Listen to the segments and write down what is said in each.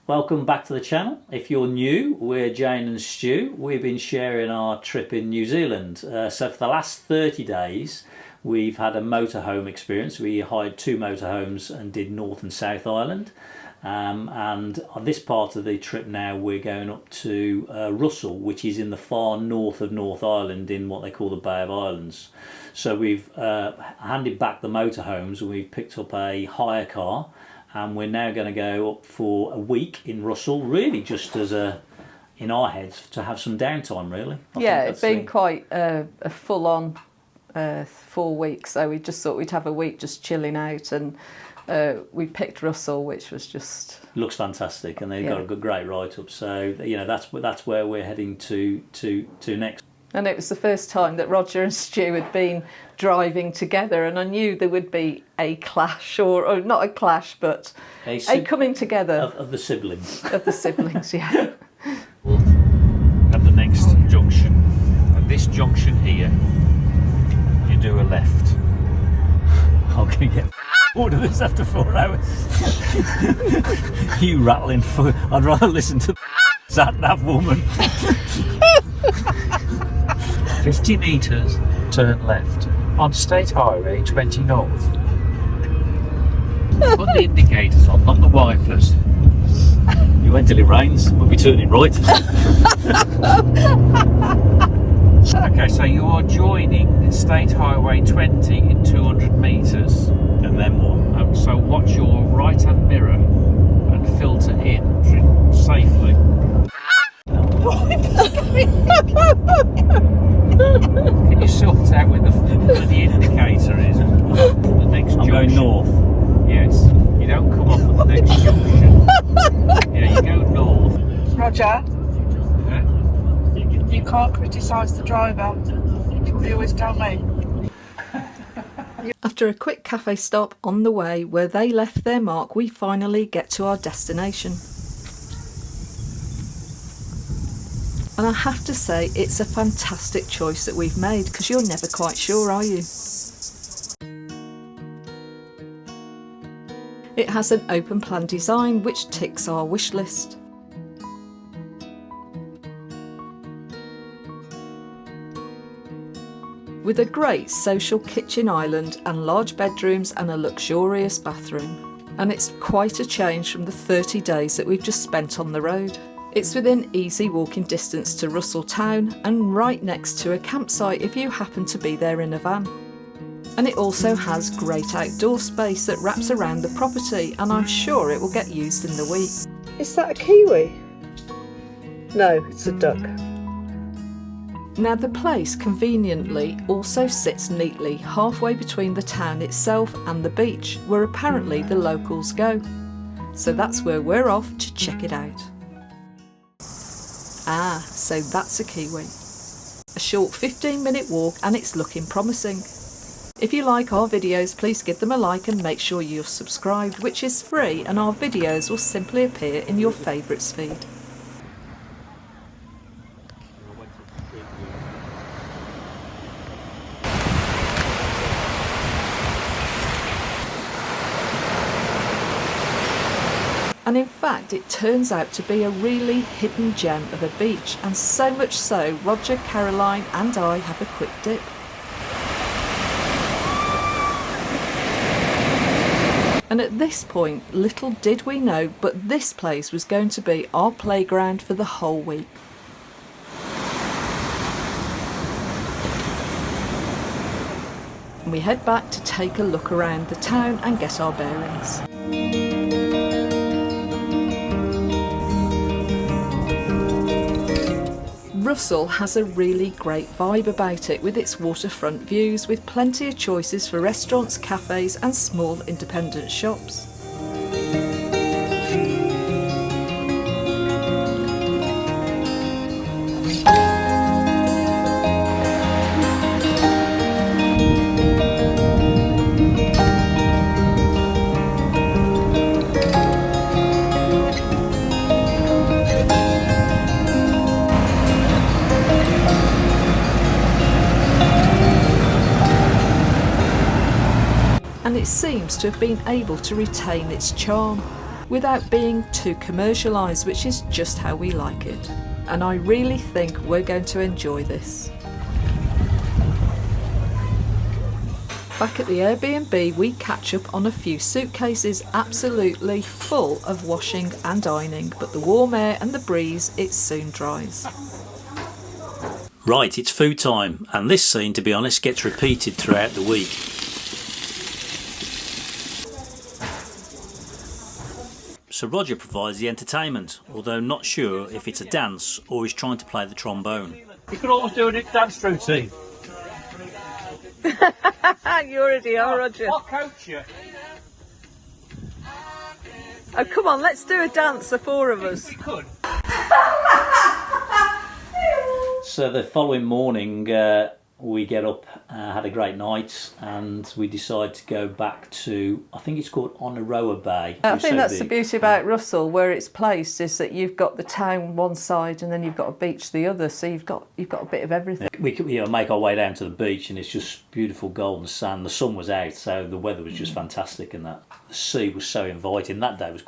Welcome back to the channel. If you're new, we're Jane and Stu. We've been sharing our trip in New Zealand. So for the last 30 days, we've had a motorhome experience. We hired 2 motorhomes and did North and South Island. And on this part of the trip now, we're going up to Russell, which is in the far north of North Island in what they call the Bay of Islands. So we've handed back the motorhomes and we've picked up a hire car. And we're now going to go up for a week in Russell, really just as in our heads, to have some downtime, really. Yeah, it's been quite a full-on 4 weeks, so we just thought we'd have a week just chilling out, and we picked Russell, which was just... Looks fantastic, and they've got a great write-up, so you know that's where we're heading to next. And it was the first time that Roger and Stu had been driving together, and I knew there would be a clash, or not a clash, but a coming together of the siblings. Of the siblings, yeah. At the next junction, at this junction here, you do a left. I'm going to get order this after 4 hours. You rattling foot. I'd rather listen to that woman. 50 metres, turn left on State Highway 20 North. Put the indicators on, not the wipers. You wait till it rains, we'll be turning right. Okay, so you are joining State Highway 20 in 200 metres. And then what? So watch your right hand mirror and filter in safely. Can you sort out where the indicator is? The next junction. I'm going north. Yes. You don't come off at the next junction. Yeah, you go north. Roger. Yeah? You can't criticise the driver. You always tell me. After a quick cafe stop on the way where they left their mark, we finally get to our destination. And I have to say, it's a fantastic choice that we've made, because you're never quite sure, are you? It has an open plan design which ticks our wish list. With a great social kitchen island and large bedrooms and a luxurious bathroom. And it's quite a change from the 30 days that we've just spent on the road. It's within easy walking distance to Russell Town and right next to a campsite if you happen to be there in a van. And it also has great outdoor space that wraps around the property, and I'm sure it will get used in the week. Is that a kiwi? No, it's a duck. Now the place conveniently also sits neatly halfway between the town itself and the beach, where apparently the locals go. So that's where we're off to check it out. Ah, so that's a kiwi. A short 15-minute walk and it's looking promising. If you like our videos, please give them a like and make sure you're subscribed, which is free, and our videos will simply appear in your favourites feed. And in fact, it turns out to be a really hidden gem of a beach, and so much so, Roger, Caroline and I have a quick dip. And at this point, little did we know, but this place was going to be our playground for the whole week. And we head back to take a look around the town and get our bearings. Russell has a really great vibe about it, with its waterfront views, with plenty of choices for restaurants, cafes and small independent shops. And it seems to have been able to retain its charm. without being too commercialised, which is just how we like it. And I really think we're going to enjoy this. Back at the Airbnb, we catch up on a few suitcases absolutely full of washing and ironing, but the warm air and the breeze, it soon dries. Right, it's food time, and this scene, to be honest, gets repeated throughout the week. So Roger provides the entertainment, although not sure if it's a dance or he's trying to play the trombone. You could always do a dance routine. You already are, Roger. I'll coach you. Oh, come on, let's do a dance, the four of us. We could. So the following morning we get up, had a great night, and we decide to go back to, I think it's called Onaroa Bay. I think that's the beauty about Russell, where it's placed, is that you've got the town one side and then you've got a beach the other, so you've got a bit of everything. We could make our way down to the beach, and it's just beautiful golden sand. The sun was out, so the weather was just fantastic, and the sea was so inviting. That day was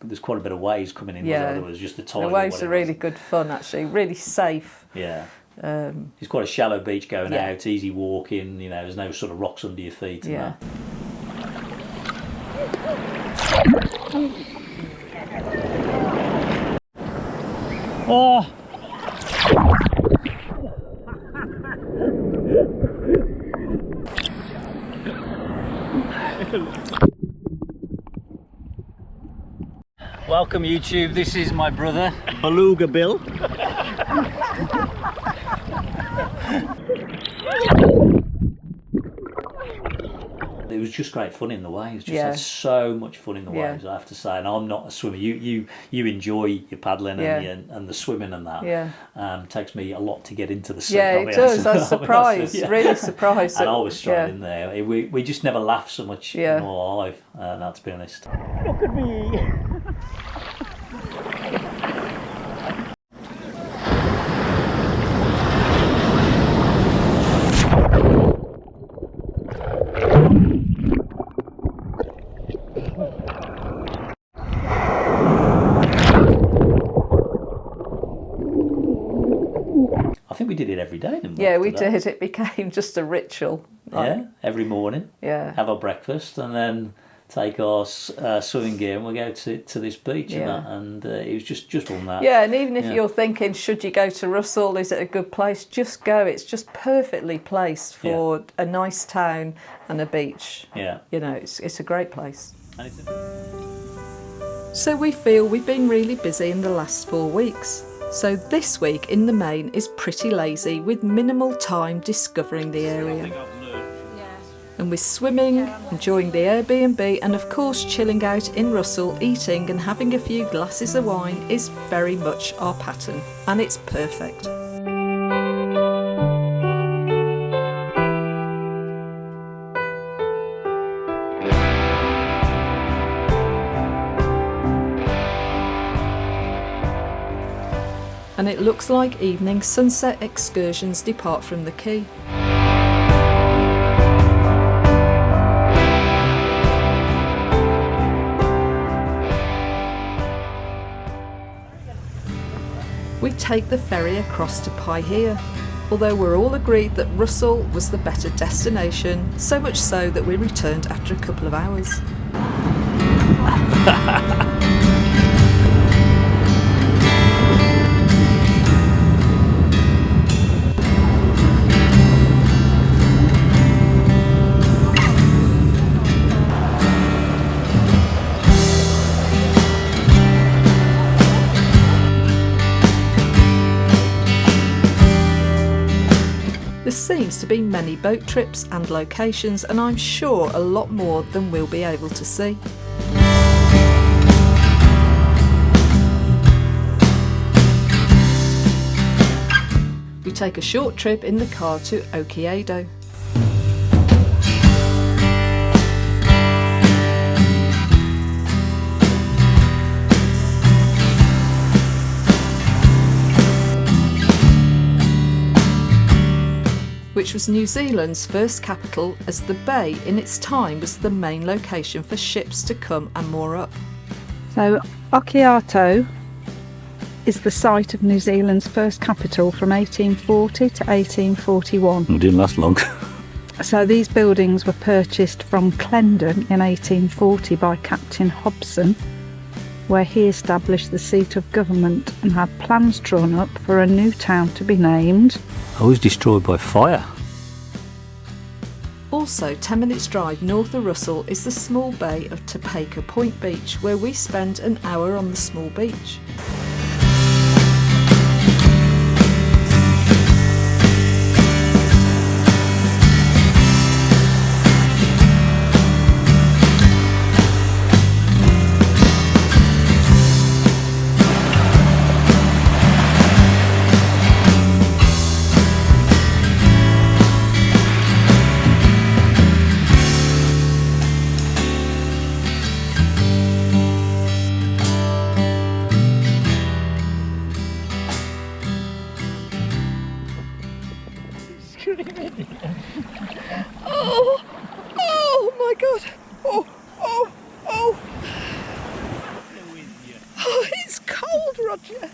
there's quite a bit of waves coming in. Yeah. There was just the tide. The waves are really good fun, actually, really safe. Yeah. It's quite a shallow beach going out, easy walking, there's no sort of rocks under your feet. And that. Oh! Welcome YouTube, this is my brother, Beluga Bill. It was just great fun in the waves. Had so much fun in the waves, I have to say. And I'm not a swimmer. You enjoy your paddling and the swimming and that. Yeah. Takes me a lot to get into the sea. Yeah, it does. I was surprised. Really surprised. And I was struggling there. We just never laughed so much in our life. To be honest. Look at me. I think we did it every day, didn't we? Yeah, we did. It became just a ritual. Every morning. Yeah. Have our breakfast and then take our swimming gear and we'll go to this beach and it was just on that. Yeah, and even if you're thinking, should you go to Russell? Is it a good place? Just go. It's just perfectly placed for a nice town and a beach. Yeah. It's a great place. So we feel we've been really busy in the last 4 weeks. So this week in the main is pretty lazy, with minimal time discovering the area. And with swimming, enjoying the Airbnb, and of course chilling out in Russell, eating and having a few glasses of wine is very much our pattern, and it's perfect. And it looks like evening sunset excursions depart from the quay. We take the ferry across to Paihia, although we're all agreed that Russell was the better destination, so much so that we returned after a couple of hours. There seems to be many boat trips and locations, and I'm sure a lot more than we'll be able to see. We take a short trip in the car to Okiedo. which was New Zealand's first capital, as the bay in its time was the main location for ships to come and moor up. So Okiato is the site of New Zealand's first capital from 1840 to 1841. It didn't last long. So these buildings were purchased from Clendon in 1840 by Captain Hobson, where he established the seat of government and had plans drawn up for a new town to be named. I was destroyed by fire. Also 10 minutes drive north of Russell is the small bay of Topeka Point Beach, where we spent an hour on the small beach. Oh my god! Oh, it's cold, Roger.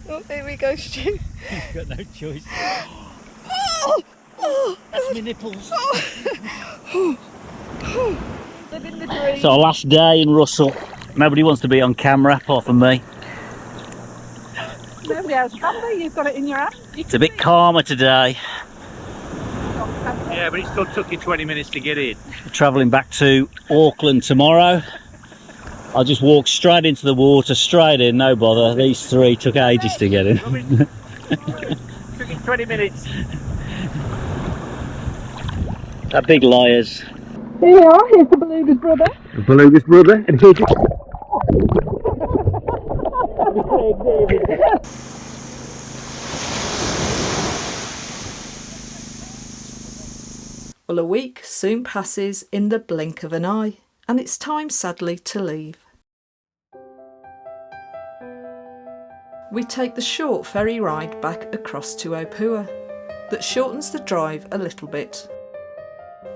Oh, here we go, Stu. You've got no choice. That's my nipples. Living the dream. So our last day in Russell. Nobody wants to be on camera apart from me. Nobody else can be, you've got it in your hand. It's a bit calmer today. Yeah, but it still took you 20 minutes to get in. We're travelling back to Auckland tomorrow. I'll just walk straight into the water, straight in, no bother. These three took ages to get in. Took you 20 minutes. They're big liars. Here we are, here's the beluga's brother. The beluga's brother, and here's Well, a week soon passes in the blink of an eye, and it's time, sadly, to leave. We take the short ferry ride back across to Opua, that shortens the drive a little bit.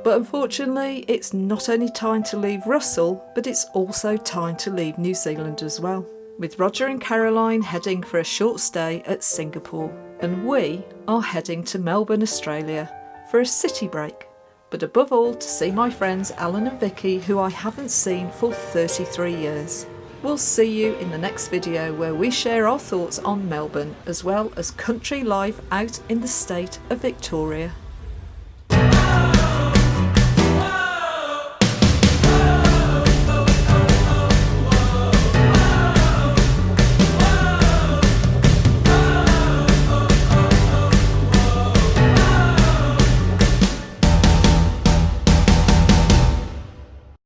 But unfortunately, it's not only time to leave Russell, but it's also time to leave New Zealand as well, with Roger and Caroline heading for a short stay at Singapore, and we are heading to Melbourne, Australia for a city break, but above all to see my friends Alan and Vicky, who I haven't seen for 33 years. We'll see you in the next video, where we share our thoughts on Melbourne as well as country life out in the state of Victoria.